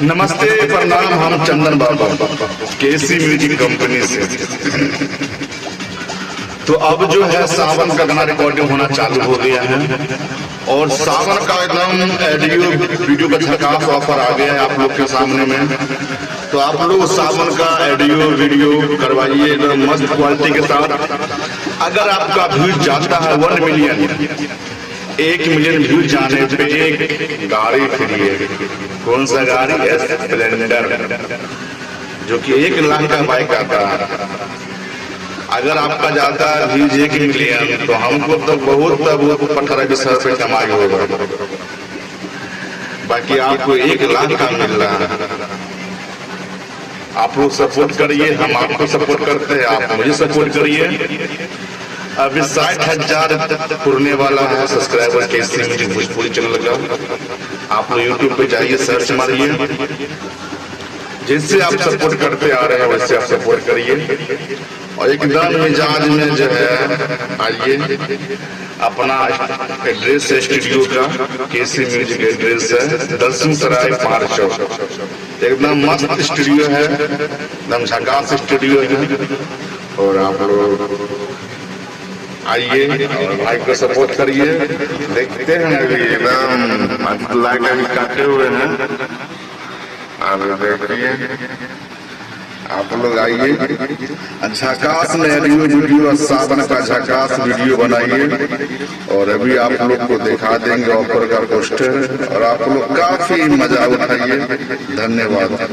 नमस्ते, प्रणाम। हम चंदन बाबू केसी म्यूजिक कंपनी से। तो अब जो है सावन का गाना रिकॉर्डिंग होना चालू हो गया है और सावन का एकदम ऑडियो वीडियो का झकास ऑफर आ गया है आप लोग के सामने में। तो आप लोग सावन का ऑडियो वीडियो करवाइए एकदम मस्त क्वालिटी के साथ। अगर आपका व्यूज जाता है 1 मिलियन, 1 मिलियन व्यूज जाने पे एक गाड़ी फ्री है। कौन सा गाड़ी? स्प्लेंडर, जो कि 1 लाख का बाइक आता है। अगर आपका जाता है व्यूज 1 मिलियन तो हमको तो बहुत 18-20 रुपये कमाई होगा। बाकी आपको 1 लाख का मिल रहा है। आप लोग सपोर्ट करिए, हम आपको सपोर्ट करते हैं, आप मुझे सपोर्ट करिए। अभी 60,000 पुरने वाला है subscriber KC music Bhojpuri channel का। आप लोग यूट्यूब पे जाइए, सर्च मारिए। जिससे आप सपोर्ट करते आ रहे हैं वैसे आप सपोर्ट करिए और एकदम मिजाज में जो है आइए। अपना एड्रेस है स्टूडियो का, केसी म्यूजिक एड्रेस है दलसिंह सराय 5 चौक। एकदम मस्त स्टूडियो है, एकदम झकास स्टूडियो है। और आप लोग आइए और भाई को सपोर्ट करिए। देखते हैं अभी एकदम लाइट अभी काटे हुए हैं। और देखिए आप लोग आइए, झकास में ऑडियो वीडियो सावन का झकास वीडियो बनाइए। और अभी आप लोग को दिखा देंगे ऑफर का पोस्टर और आप लोग काफी मजा उठाइए। धन्यवाद।